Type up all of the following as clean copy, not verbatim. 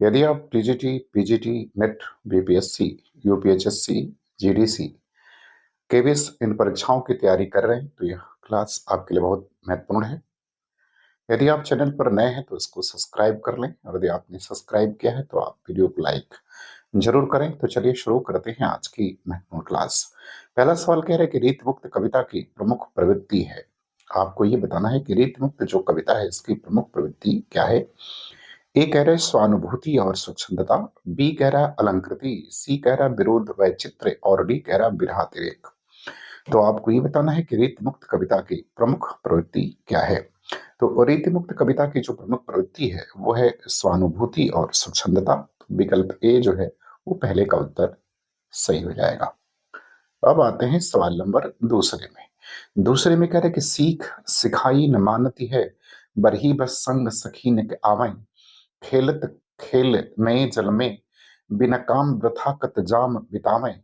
यदि आप TGT, PGT, NET, BPSC, UPHSC, GDC, KVS इन परीक्षाओं की तैयारी कर रहे हैं तो यह क्लास आपके लिए बहुत महत्वपूर्ण है। यदि आप चैनल पर नए हैं तो इसको सब्सक्राइब कर लें, और यदि आपने सब्सक्राइब किया है तो आप वीडियो को लाइक जरूर करें। तो चलिए शुरू करते हैं आज की महत्वपूर्ण क्लास। पहला सवाल कह रहा है कि रीत मुक्त कविता की प्रमुख प्रवृत्ति है। आपको ये बताना है कि रीत मुक्त जो कविता है इसकी प्रमुख प्रवृत्ति क्या है। ए कह रहा है स्वानुभूति और स्वच्छंदता, बी कह रहा है अलंकृति, सी कह रहा है विरोध वैचित्र्य, और डी कह रहा है बिरहातिरेक। तो आपको ये बताना है कि रीत मुक्त कविता की प्रमुख प्रवृत्ति क्या है। तो रीति मुक्त कविता की जो प्रमुख प्रवृत्ति है वो है स्वानुभूति और स्वच्छंदता। विकल्प ए जो है वो पहले का उत्तर सही हो जाएगा। अब आते हैं सवाल नंबर दूसरे में। दूसरे में कह रहे कि सीख सिखाई न मानती है, बरही बस संग सखी न के आवै, खेलत खेल नए जल में, बिना काम वृथा कत जाम बितावे,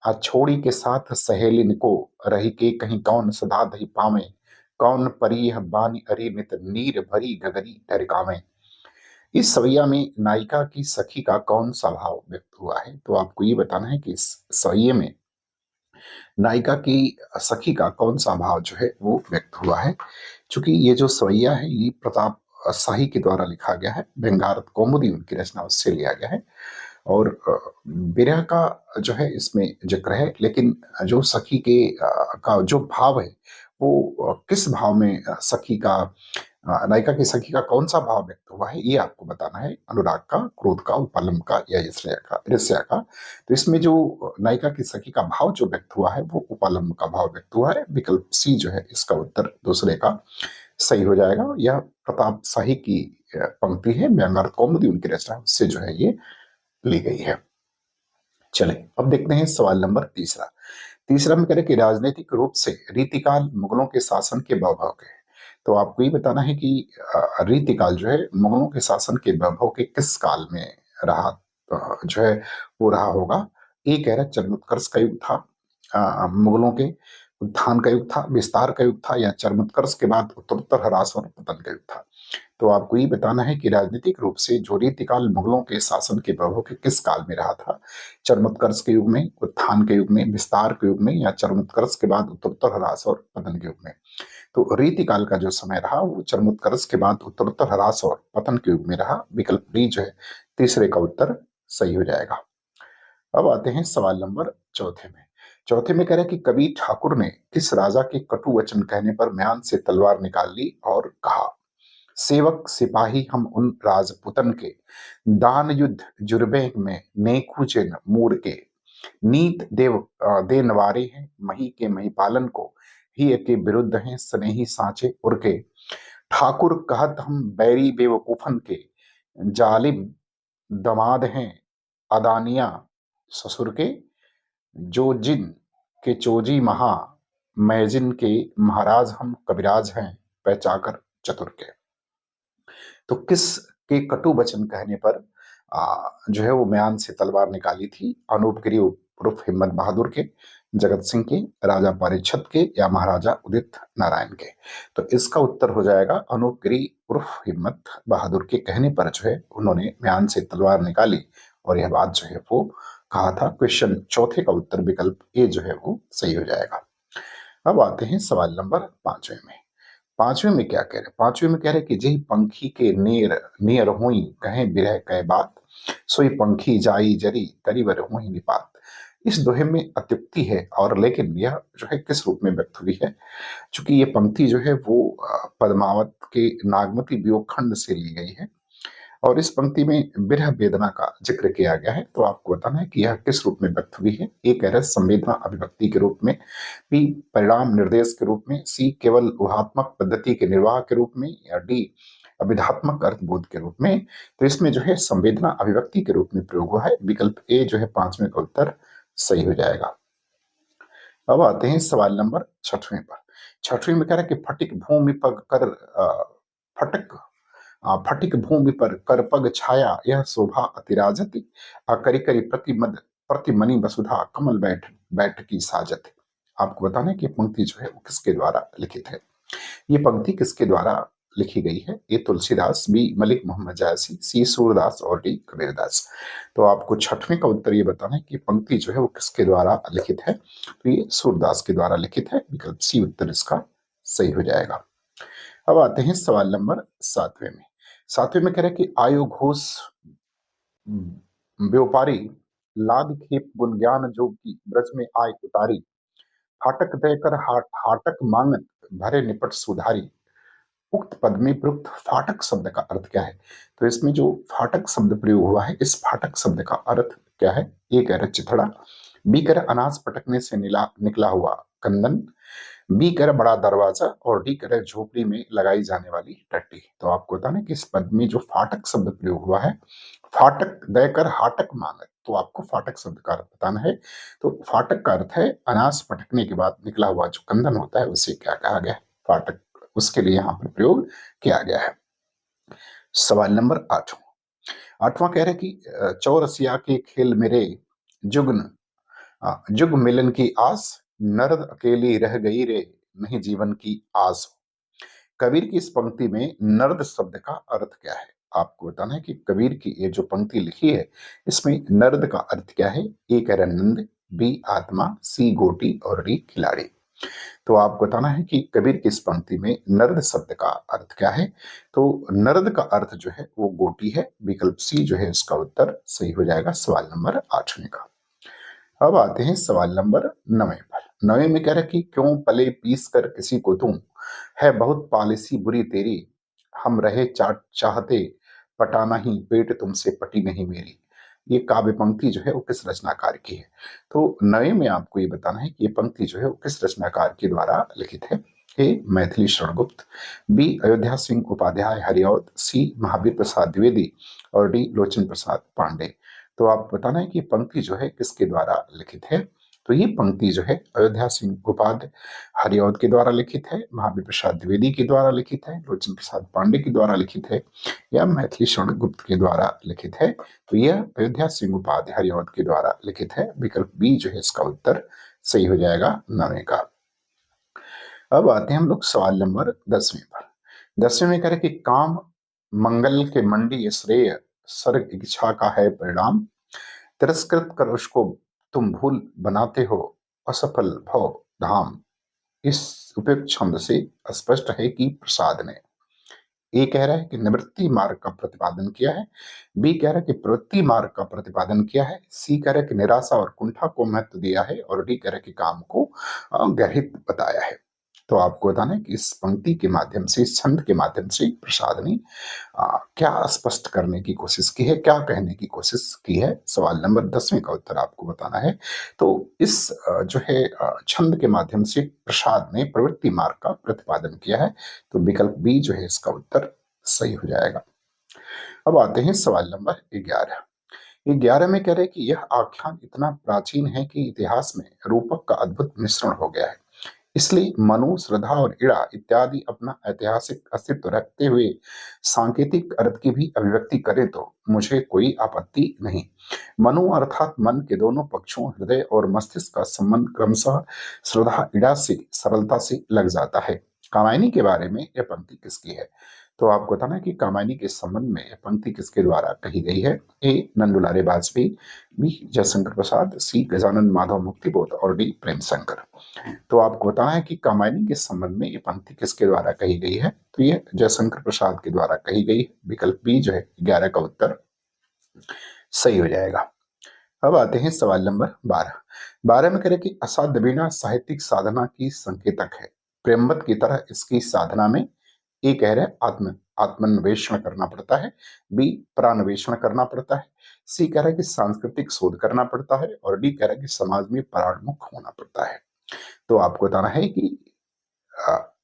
आ छोड़ी के साथ सहेलिन को, रही के कहीं कौन सदा दही पावे, कौन परी यह बानी अरि नित नीर भरी गगरी टरकावे। इस सवैया में नायिका की सखी का कौन सा भाव व्यक्त हुआ है। तो आपको ये बताना है कि इस सवैये में नायिका की सखी का कौन सा भाव जो है वो व्यक्त हुआ है। चूंकि ये जो सवैया है ये प्रताप शाही के द्वारा लिखा गया है, व्यंग्यार्थ कौमुदी उनकी रचना उससे लिया गया है, और विरह का जो है इसमें जिक्र है, लेकिन जो सखी के का जो भाव है वो किस भाव में सखी का नायिका की सखी का कौन सा भाव व्यक्त हुआ है ये आपको बताना है। अनुराग का, क्रोध का, उपालंब का या ईर्ष्या का। तो इसमें जो नायिका की सखी का भाव जो व्यक्त हुआ है वो उपालंब का भाव व्यक्त हुआ है। विकल्प सी जो है इसका उत्तर दूसरे का सही हो जाएगा। यह प्रताप शाही की पंक्ति है, व्यंग्यार्थ कौमुदी उनकी रचना उससे जो है ये ली गई है। चले अब देखते हैं सवाल नंबर तीसरा। तीसरा में कह रहे कि राजनीतिक रूप से रीतिकाल मुगलों के शासन के वैभव के। तो आपको ये बताना है कि रीतिकाल जो है मुगलों के शासन के वैभव के किस काल में रहा, जो है वो रहा होगा। ये कह रहा है चरमोत्कर्ष का युग था, मुगलों के उत्थान का युग था, विस्तार का युग था, या चरमोत्कर्ष के बाद उत्तरोत्तर ह्रास और पतन का युग था। तो आपको ये बताना है कि राजनीतिक रूप से जो रीतिकाल मुगलों के शासन के प्रभाव के किस काल में रहा था। चरमोत्कर्ष के युग में, उत्थान के युग में, विस्तार के युग में, या चरमोत्कर्ष के बाद उत्तरोत्तर ह्रास और पतन के युग में। तो रीतिकाल का जो समय रहा वो चरमोत्कर्ष के बाद उत्तरोत्तर ह्रास और पतन के युग में रहा। विकल्प डी जो है तीसरे का उत्तर सही हो जाएगा। अब आते हैं सवाल नंबर चौथे में। चौथे में कह रहे हैं कि कवि ठाकुर ने किस राजा के कटु वचन कहने पर म्यान से तलवार निकाल ली और कहा, सेवक सिपाही हम उन राजपुतन के, दान युद्ध जुर्बे में नेकु चिन्ह मूर के, नीत देव दे नवारे हैं मही के महिपालन को, ही के विरुद्ध हैं स्नेही सांचे उरके, ठाकुर कहत हम बैरी बेवकूफन के, जालिम दमाद हैं अदानिया ससुर के, जो जिन के चोजी महा, मैजिन के महाराज हम कविराज हैं पैचाकर चतुर के। तो किस के कटु वचन कहने पर जो है वो म्यान से तलवार निकाली थी। अनूपगिरी उर्फ हिम्मत बहादुर के, जगत सिंह के, राजा पारीक्षत के, या महाराजा उदित नारायण के। तो इसका उत्तर हो जाएगा अनूपगिरी उर्फ हिम्मत बहादुर के कहने पर जो है उन्होंने म्यान से तलवार निकाली, और यह बात जो है वो कहा था। क्वेश्चन चौथे का उत्तर विकल्प ए जो है वो सही हो जाएगा। अब आते हैं सवाल नंबर पांचवें में। पांचवें में क्या कह रहे हैं। पांचवें में कह रहे कि जेहि पंखी के नेर नियर हुई कहें बिरह कह बात, सोई पंखी जाई जरी तरीवर हुई निपात। इस दोहे में अत्युक्ति है, और लेकिन यह जो है किस रूप में व्यक्त हुई है। चूंकि ये पंक्ति जो है वो पद्मावत के नागमती वियोग खंड से ली गई है, और इस पंक्ति में विरह वेदना का जिक्र किया गया है। तो आपको बताना है कि यह किस रूप में व्यक्त हुई है। ए कह रहे संवेदना अभिव्यक्ति के रूप में, बी परिणाम निर्देश के रूप में, सी केवल ऊहात्मक पद्धति के निर्वाह के रूप में, या डी अभिधात्मक अर्थबोध के रूप में। तो इसमें जो है संवेदना अभिव्यक्ति के रूप में प्रयोग हुआ है। विकल्प ए जो है पांचवें का उत्तर सही हो जाएगा। अब आते हैं सवाल नंबर छठवें पर। छठवें में कह रहा है कि फटिक भूमि पग कर फटक फटिक भूमि पर करपग छाया यह शोभा अतिराजति, करी करी प्रतिमनि वसुधा कमल बैठ बैठ की साजत। आपको बताना है कि पंक्ति जो है वो किसके द्वारा लिखित है। ये पंक्ति किसके द्वारा लिखी गई है? ए तुलसीदास, बी मलिक मोहम्मद जायसी, सी सूरदास और डी कबीरदास। तो आपको छठवें का उत्तर ये बताना है कि पंक्ति जो है वो किसके द्वारा लिखित है। तो ये सूरदास के द्वारा लिखित है, विकल्प सी उत्तर इसका सही हो जाएगा। अब आते हैं सवाल नंबर 7वें में। 7वें में कह रहे हैं कि आयु घोष व्यापारी लाद खेप गुण ज्ञान जो की ब्रज में आय उतारी, फाटक देकर हाटक मांगत भरे निपट सुधारी। उक्त पद में प्रयुक्त फाटक शब्द का अर्थ क्या है? तो इसमें जो फाटक शब्द प्रयोग हुआ है, इस फाटक शब्द का अर्थ क्या है? ए कह रहे चिथड़ा, बी कह रहे अनाज पटकने से निकला हुआ कंदन, बी कह रहे बड़ा दरवाजा और डी कह रहे झोपड़ी में लगाई जाने वाली टट्टी। तो आपको बताना कि इस पद में जो फाटक शब्द प्रयोग हुआ है, फाटक देकर हाटक मांगत, तो आपको फाटक शब्द का अर्थ बताना है। तो फाटक का अर्थ है अनाज पटकने के बाद निकला हुआ जो कंदन होता है उसे क्या कहा गया है? फाटक, उसके लिए यहाँ पर प्रयोग किया गया है। सवाल नंबर 8वां कह रहे कि चौरसिया के खेल मेरे जुग्न जुग मिलन की आस, नरद अकेली रह गई रे नहीं जीवन की आस। कबीर की इस पंक्ति में नर्द शब्द का अर्थ क्या है? आपको बताना है कि कबीर की ये जो पंक्ति लिखी है इसमें नर्द का अर्थ क्या है? ए कह रहा नंद, बी आत्मा, सी गोटी और डी खिलाड़ी। तो आपको बताना है कि कबीर की इस पंक्ति में नर्द शब्द का अर्थ क्या है? तो नर्द का अर्थ जो है वो गोटी है, विकल्प सी जो है इसका उत्तर सही हो जाएगा सवाल नंबर 8वें का। अब आते हैं सवाल नंबर 9वें पर। 9वें में कह रहा है कि क्यों पले पीस कर किसी को तुम, है बहुत पॉलिसी बुरी तेरी, हम रहे चाहते पटाना ही पेट तुमसे पटी नहीं मेरी। ये काव्य पंक्ति जो है वो किस रचनाकार की है? तो 9वें में आपको ये बताना है कि ये पंक्ति जो है वो किस रचनाकार के द्वारा लिखित है। ए मैथिली शरण गुप्त, बी अयोध्या सिंह उपाध्याय हरिऔध, सी महावीर प्रसाद द्विवेदी और डी लोचन प्रसाद पांडे। तो आप बताना है कि पंक्ति जो है किसके द्वारा लिखित है। तो ये पंक्ति जो है अयोध्या सिंह उपाध्याय हरिऔध के द्वारा लिखित है, महावीर प्रसाद द्विवेदी के द्वारा लिखित है, लोचन प्रसाद पांडे के द्वारा लिखित है या मैथिली शरण गुप्त के द्वारा लिखित है। तो यह अयोध्या सिंह उपाध्याय हरिऔध के द्वारा लिखित है, विकल्प बी जो है इसका उत्तर सही हो जाएगा 9वें का। अब आते हैं हम लोग सवाल नंबर 10वें पर। 10वें में कह रहे कि काम मंगल के मंडी श्रेय सर्ग इच्छा का है परिणाम, तिरस्कृत कर उसको तुम भूल बनाते हो असफल भव धाम। इस उपयुक्त छंद से स्पष्ट है कि प्रसाद ने ए कह रहा है कि निवृत्ति मार्ग का प्रतिपादन किया है, बी कह रहा है कि प्रवृत्ति मार्ग का प्रतिपादन किया है, सी कह रहा है कि निराशा और कुंठा को महत्व दिया है और डी कह रहा है कि काम को गर्हित बताया है। तो आपको बताना है कि इस पंक्ति के माध्यम से, इस छंद के माध्यम से प्रसाद ने क्या स्पष्ट करने की कोशिश की है, क्या कहने की कोशिश की है। सवाल नंबर 10वें का उत्तर आपको बताना है। तो इस जो है छंद के माध्यम से प्रसाद ने प्रवृत्ति मार्ग का प्रतिपादन किया है, तो विकल्प बी जो है इसका उत्तर सही हो जाएगा। अब आते हैं सवाल नंबर 11। 11 में कह रहे हैं कि यह आख्यान इतना प्राचीन है कि इतिहास में रूपक का अद्भुत मिश्रण हो गया है, इसलिए मनु, श्रद्धा और इड़ा इत्यादि अपना ऐतिहासिक अस्तित्व रखते हुए सांकेतिक अर्थ की भी अभिव्यक्ति करें तो मुझे कोई आपत्ति नहीं। मनु अर्थात मन के दोनों पक्षों हृदय और मस्तिष्क का संबंध क्रमशः श्रद्धा इड़ा से सरलता से लग जाता है। कामायनी के बारे में यह पंक्ति किसकी है? तो आपको बताना है कि कामायनी के संबंध में यह पंक्ति किसके द्वारा कही गई है। ए नंदुलारे वाजपेयी, बी जयशंकर प्रसाद, सी गजानन माधव मुक्तिबोध और डी प्रेम शंकर। तो आपको बताना है कि कामायनी के संबंध में ये पंक्ति किसके द्वारा कही गई है। तो ये जयशंकर प्रसाद के द्वारा कही गई है, विकल्प बी जो है 11 का उत्तर सही हो जाएगा। अब आते हैं सवाल नंबर 12। 12 में कह रहे कि असाध्य वीणा साहित्यिक साधना की संकेतक है, प्रेमवत की तरह इसकी साधना में ए कह रहे आत्मन्वेषण करना पड़ता है, बी परान्वेषण करना पड़ता है, सी कह रहा है कि सांस्कृतिक शोध करना पड़ता है और डी कह रहा है कि समाज में परान्मुख होना पड़ता है। तो आपको बताना है कि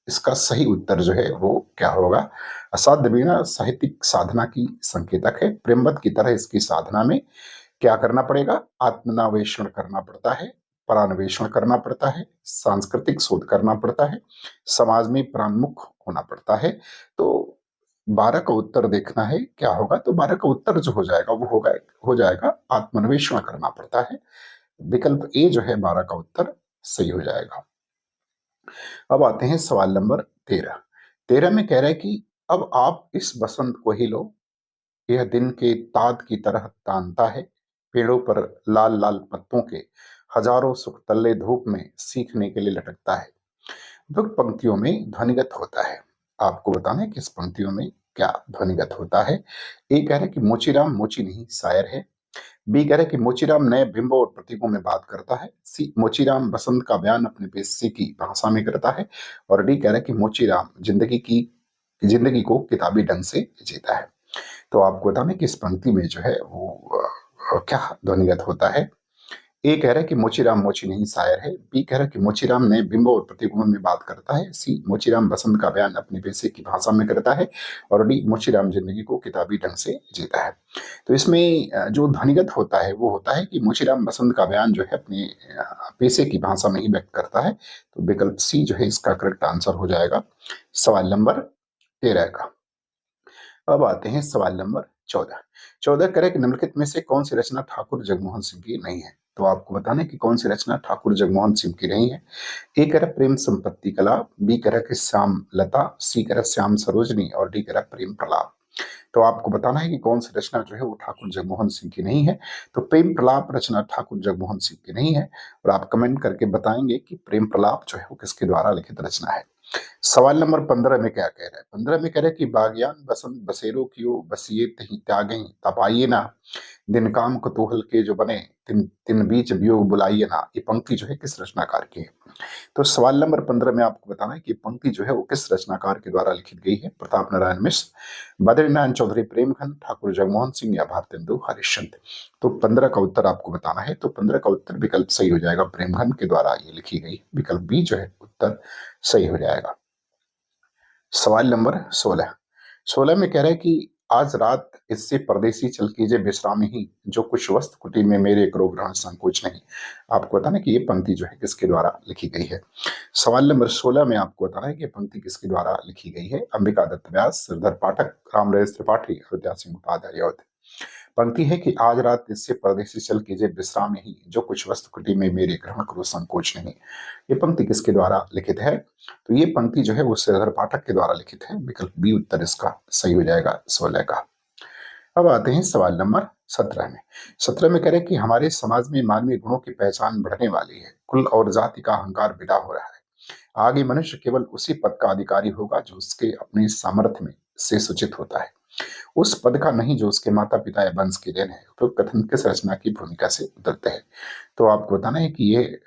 इसका सही उत्तर जो है वो क्या होगा। असाध्य वीणा साहित्यिक साधना की संकेतक है, प्रेमवत की तरह इसकी साधना में क्या करना पड़ेगा? आत्मन्वेषण करना पड़ता है, परान्वेषण करना पड़ता है, सांस्कृतिक शोध करना पड़ता है, समाज में प्राणमुख होना पड़ता है। तो 12 का उत्तर देखना है क्या होगा। तो 12 का उत्तर जो हो जाएगा वो हो जाएगा आत्मन्वेषण करना पड़ता है, विकल्प ए जो है 12 का उत्तर सही हो जाएगा। अब आते हैं सवाल नंबर 13। 13 में कह रहा है कि अब आप इस बसंत को ही लो, यह दिन के ताद की तरह तानता है, पेड़ों पर लाल लाल पत्तों के हजारों सुखतल्ले धूप में सीखने के लिए लटकता है। उपयुक्त पंक्तियों में ध्वनिगत होता है। आपको बताना है कि इस पंक्तियों में क्या ध्वनिगत होता है। ए कह रहा है कि मोचीराम मोची नहीं शायर है। बी कह रहा है कि मोचीराम नए बिंबों और प्रतीकों में बात करता है। सी मोचीराम बसंत का बयान अपने पेशे की भाषा में करता है। और डी कह रहा है कि मोचीराम जिंदगी को किताबी ढंग से जीता है। तो आपको बताना है कि इस पंक्ति में जो है वो क्या ध्वनिगत होता है। ए कह रहा है कि मोचीराम मोची नहीं शायर है। बी कह रहा है कि मोचीराम नए बिंबों और प्रतीकों में बात करता है। सी मोचीराम बसंत का बयान अपने पेशे की भाषा में करता है। और डी मोचीराम जिंदगी को किताबी ढंग से जीता है। तो इसमें जो ध्वनिगत होता है वो होता है कि मोचीराम बसंत का बयान जो है अपने पेशे की भाषा में ही व्यक्त करता है। तो विकल्प सी जो है इसका करेक्ट आंसर हो जाएगा सवाल नंबर 13 का। अब आते हैं सवाल नंबर 14। 14 कह रहे कि निम्नलिखित में से कौन सी रचना ठाकुर जगमोहन सिंह की नहीं है। तो आपको बताना है कि कौन सी रचना ठाकुर जगमोहन सिंह की नहीं है। ए कह रहा प्रेम संपत्ति कला, बी कह रहा कि श्याम लता, सी कह रहा श्याम सरोजनी और डी कह रहा प्रेम प्रलाप। तो आपको बताना है कि कौन सी रचना जो है वो ठाकुर जगमोहन सिंह की नहीं है। तो प्रेम प्रलाप रचना ठाकुर जगमोहन सिंह की नहीं है। और आप कमेंट करके बताएंगे कि प्रेम प्रलाप जो है वो किसके द्वारा लिखित रचना है। सवाल नंबर 15 में क्या कह रहा है। 15 में कह रहा है कि बागयान बसंत बसेरो कियो बसिए तही त्यागे तपाइए ना, दिन काम कुतूहल के जो बने तिन तिन बीच वियोग बुलाइए ना। ये पंक्ति जो है किस रचनाकार की है। तो सवाल नंबर 15 में आपको बताना है कि पंक्ति जो है वो किस रचनाकार के द्वारा लिखित गई है। प्रताप नारायण मिश्र, बद्रीनारायण चौधरी प्रेमखंड, ठाकुर जगमोहन सिंह या भारतेंदु हरिश्चंद्र। तो 15 का उत्तर आपको बताना है। तो 15 का उत्तर विकल्प सही हो जाएगा, प्रेमखंड के द्वारा ये लिखी गई। विकल्प बी जो है उत्तर सही हो जाएगा। सवाल नंबर 16। 16 में कह रहा है कि आज रात इससे परदेसी चल कीजिए विश्राम ही, जो कुछ वस्त कुटी में मेरे करो ग्रहण संकोच नहीं। आपको बताना कि ये पंक्ति जो है किसके द्वारा लिखी गई है। सवाल नंबर 16 में आपको बताना है कि ये पंक्ति किसके द्वारा लिखी गई है। अंबिका दत्त व्यास, श्रीधर पाठक, रामराज त्रिपाठी, अयोध्या सिंह उपाध्याय। पंक्ति है कि आज रात इससे परदेसी चल कीजिए विश्राम ही, जो कुछ वस्तु कुटी में मेरे ग्रहण करो संकोच नहीं। ये पंक्ति किसके द्वारा लिखित है। तो ये पंक्ति जो है वो श्रीधर पाठक के द्वारा लिखित है। विकल्प बी उत्तर इसका सही हो जाएगा 16 का। अब आते हैं सवाल नंबर 17 में। 17 में कह रहे कि हमारे समाज में मानवीय गुणों की पहचान बढ़ने वाली है, कुल और जाति का अहंकार विदा हो रहा है। आगे मनुष्य केवल उसी पद का अधिकारी होगा जो उसके अपने सामर्थ्य में से सूचित होता है, उस पद का नहीं जो उसके माता पिता या वंश की देन है। तो कथन किस रचना की भूमिका से उतरते हैं। तो आपको बताना है कि ये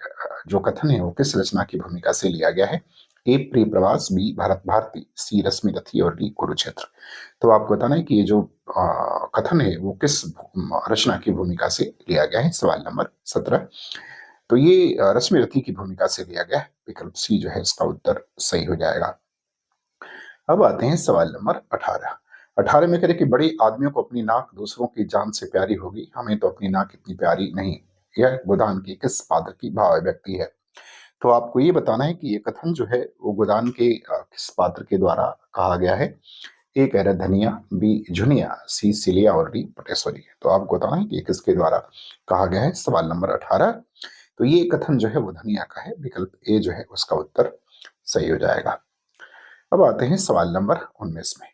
जो कथन है वो किस रचना की भूमिका से लिया गया है। ए प्रिय प्रवास, बी भारत भारती, सी रश्मि रथी और डी कुरुक्षेत्र। तो आपको बताना है कि ये जो कथन है वो किस रचना की भूमिका से लिया गया है। सवाल नंबर 17। तो ये रश्मि रथी की भूमिका से लिया गया है। विकल्प सी जो है इसका उत्तर सही हो जाएगा। अब आते हैं सवाल नंबर 18। 18 में कह रहे कि बड़े आदमियों को अपनी नाक दूसरों की जान से प्यारी होगी, हमें तो अपनी नाक इतनी प्यारी नहीं। यह गोदान की किस पात्र की भाव व्यक्ति है। तो आपको ये बताना है कि ये कथन जो है वो गोदान के किस पात्र के द्वारा कहा गया है। ए कह रहा है धनिया, बी झुनिया, सी सिलिया और डी पटेश्वरी। तो आपको बताना है कि ये किसके द्वारा कहा गया है। सवाल नंबर 18। तो ये कथन जो है वो धनिया का है। विकल्प ए जो है उसका उत्तर सही हो जाएगा। अब आते हैं सवाल नंबर 19 में।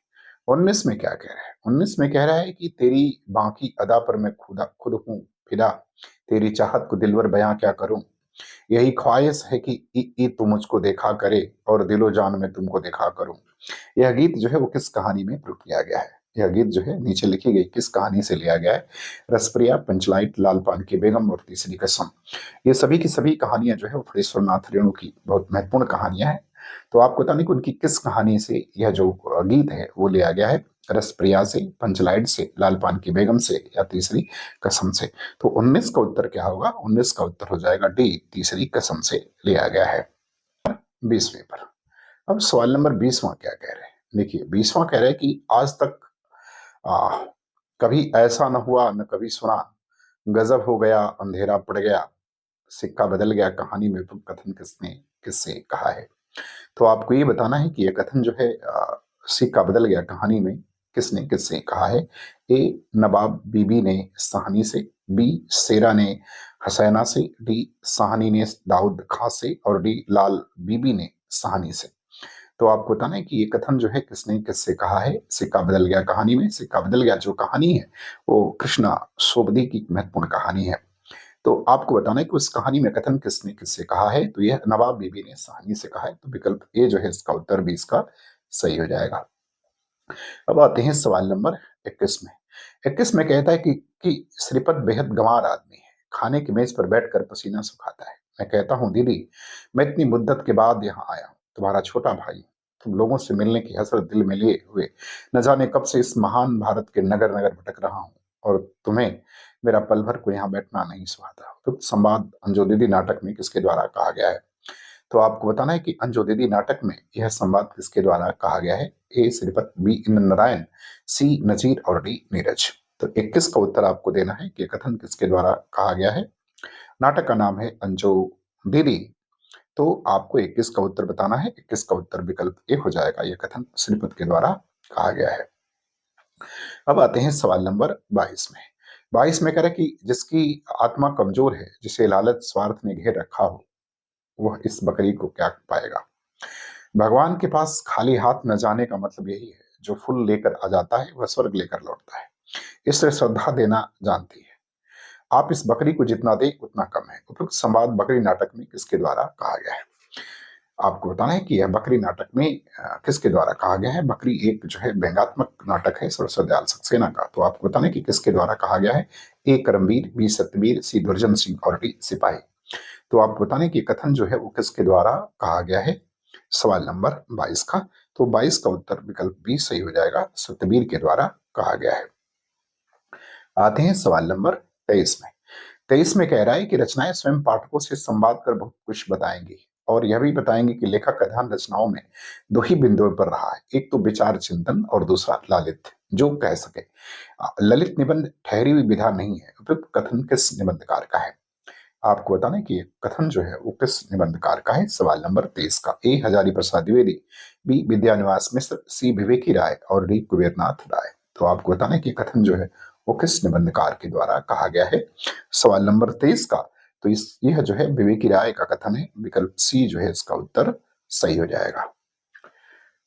19 में क्या कह रहा है। 19 में कह रहा है कि तेरी बाकी अदा पर मैं खुद हूँ फिदा, तेरी चाहत को दिलवर बयां क्या करूं। यही ख्वाहिश है कि ई तू मुझको देखा करे और दिलो जान में तुमको देखा करूं। यह गीत जो है वो किस कहानी में प्रयोग किया गया है। यह गीत जो है नीचे लिखी गई किस कहानी से लिया गया है। रसप्रिया, पंचलाइट, लाल पान की बेगम और तीसरी कसम। ये सभी की सभी कहानियां जो है वो फणीश्वर नाथ रेणु की बहुत महत्वपूर्ण कहानियां हैं। तो आपको बताने कि उनकी किस कहानी से यह जो गीत है वो लिया गया है। रसप्रिया से, पंचलाइट से, लाल पान की बेगम से या तीसरी कसम से। तो 19 का उत्तर क्या होगा। 19 का उत्तर हो जाएगा डी, तीसरी कसम से लिया गया है। 20वें पर। अब सवाल नंबर 20वां क्या कह रहे हैं। देखिए 20वां कह रहे हैं कि आज तक आ, कभी ऐसा न हुआ न कभी सुना, गजब हो गया अंधेरा पड़ गया, सिक्का बदल गया कहानी में। तो कथन किसने किससे कहा है। तो आपको ये बताना है कि यह कथन जो है सिक्का बदल गया कहानी में किसने किससे कहा है। ए नवाब बीबी ने साहनी से, बी शेरा ने हसैना से, डी साहनी ने दाऊद खां से और डी लाल बीबी ने साहनी से। तो आपको बताना है कि ये कथन जो है किसने किससे कहा है। सिक्का बदल गया कहानी में, सिक्का बदल गया जो कहानी है वो कृष्णा सोबती की महत्वपूर्ण कहानी है। तो आपको बताना है कि उस कहानी में कथन किसने किससे कहा है, तो यह नवाब बीबी ने साहनी से कहा है। तो विकल्प ए जो है इसका उत्तर भी इसका सही हो जाएगा। अब आते हैं सवाल नंबर 21 में। 21 में कहता है कि श्रीपत बेहद गंवार आदमी है, खाने की मेज पर बैठकर पसीना सुखाता है। मैं कहता हूँ दीदी, मैं इतनी मुद्दत के बाद यहाँ आया हूँ, तुम्हारा छोटा भाई। तुम लोगों से मिलने की हसरत दिल में लिए हुए न जाने कब से इस महान भारत के नगर नगर भटक रहा हूँ, और तुम्हें मेरा पल भर को यहाँ बैठना नहीं सुहाता। उपयुक्त संवाद अंजो दीदी नाटक में किसके द्वारा कहा गया है? तो आपको बताना है कि अंजो दीदी नाटक में यह संवाद किसके द्वारा कहा गया है? ए श्रीपत, बी इंद्र नारायण, सी नजीर और डी नीरज। तो 21 का उत्तर आपको देना है कि कथन किसके द्वारा कहा गया है। नाटक का नाम है अंजो दीदी। तो आपको 21 का उत्तर बताना है। 21 का उत्तर विकल्प ए हो जाएगा, यह कथन श्रीपत के द्वारा कहा गया है। अब आते हैं सवाल नंबर 22 में। 22 में कह रहा है कि जिसकी आत्मा कमजोर है, जिसे लालच स्वार्थ ने घेर रखा हो, वह इस बकरी को क्या पाएगा? भगवान के पास खाली हाथ न जाने का मतलब यही है, जो फूल लेकर आ जाता है वह स्वर्ग लेकर लौटता है। इससे श्रद्धा देना जानती है। आप इस बकरी को जितना दे उतना कम है। उपयुक्त संवाद बकरी नाटक में किसके द्वारा कहा गया है? आपको बताना है कि यह बकरी नाटक में किसके द्वारा कहा गया है। बकरी एक जो है व्यंग्यात्मक नाटक है सरस्वती दयाल सक्सेना का। तो आपको बताना है कि किसके द्वारा कहा गया है। ए करमवीर, बी सत्यवीर, सी दुर्जन सिंह और डी सिपाही। तो आपको बताना है कि कथन जो है वो किसके द्वारा कहा गया है। सवाल नंबर 22 का। तो 22 का उत्तर विकल्प बी सही हो जाएगा, सत्यवीर के द्वारा कहा गया है। आते हैं सवाल नंबर 23 में। 23 में कह रहा है कि रचनाएं स्वयं पाठकों से संवाद कर बहुत कुछ बताएंगी, और यह भी बताएंगे कि लेखक का ध्यान रचनाओं में दो ही बिंदुओं पर रहा है, एक तो विचार चिंतन और दूसरा लालित, जो कह सके। ललित निबंध ठहरी हुई विधा नहीं है। उपयुक्त कथन किस निबंधकार का है? आपको बताना है कि ये कथन जो है वो किस निबंधकार का है। सवाल नंबर 23 का। ए हजारी प्रसाद द्विवेदी, बी विद्यानिवास मिश्र, सी विवेकी राय और डी कुबेरनाथ राय। तो आपको बताना है कि कथन जो है वो किस निबंधकार के द्वारा कहा गया है। सवाल नंबर 23 का। तो यह जो है विवेकी राय का कथन है। विकल्प सी जो है इसका उत्तर सही हो जाएगा।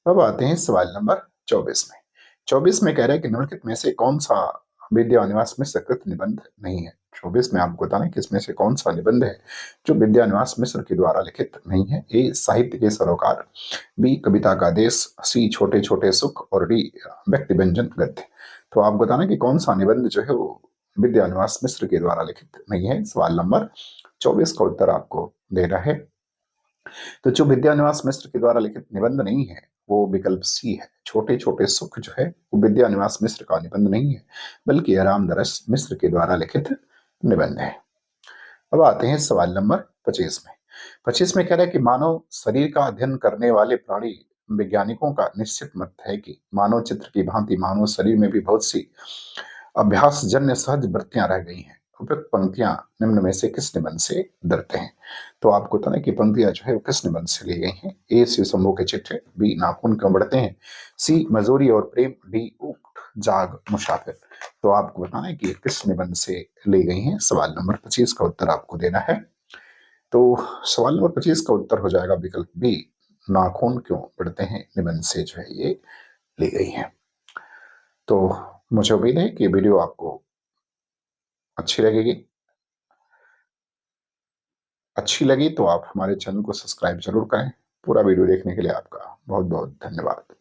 अब आते हैं सवाल नंबर 24 में। 24 में कह रहा है कि निम्नलिखित में से कौन सा विद्यानिवास मिश्र कृत निबंध नहीं है। 24 में आपको बताना है कि इसमें से कौन सा निबंध है जो विद्यानिवास मिश्र के द्वारा लिखित नहीं है। ए साहित्य के सरोकार, बी कविता का देश, सी छोटे छोटे सुख और डी व्यक्ति व्यंजन गद्य। तो आप बताना कि कौन सा निबंध जो है वो विद्यानिवास मिश्र के द्वारा लिखित नहीं है। सवाल नंबर 24 का उत्तर आपको देना है। तो जो विद्यानिवास मिश्र के द्वारा लिखित निबंध नहीं है वो विकल्प सी है। छोटे छोटे सुख जो है वो विद्यानिवास मिश्र का निबंध नहीं है, बल्कि रामदरस मिश्र के द्वारा लिखित निबंध है। अब आते हैं सवाल नंबर 25 में। 25 में कह रहा है कि मानव शरीर का अध्ययन करने वाले प्राणी वैज्ञानिकों का निश्चित मत है कि मानव चित्र की भांति मानव शरीर में भी बहुत सी अभ्यास जन्य सहज वृत्तियां रह गई हैं। उपयुक्त पंक्तियां निम्न में से किस निबंध से दर्ज हैं? तो आपको बताना है कि पंक्तियां जो है वो किस निबंध से ली गई हैं। ए शिव शंभू के चिट्ठे, बी नाखून क्यों बढ़ते हैं, सी मजूरी और प्रेम, डी उठ जाग मुसाफिर। तो आपको बताना है कि ये किस निबंध से ली गई हैं। सवाल नंबर 25 का उत्तर आपको देना है। तो सवाल नंबर 25 का उत्तर हो जाएगा विकल्प बी, नाखून क्यों बढ़ते हैं निबंध से जो है ये ली गई है। तो मुझे उम्मीद है कि वीडियो आपको अच्छी लगेगी। अच्छी लगी तो आप हमारे चैनल को सब्सक्राइब जरूर करें। पूरा वीडियो देखने के लिए आपका बहुत बहुत धन्यवाद।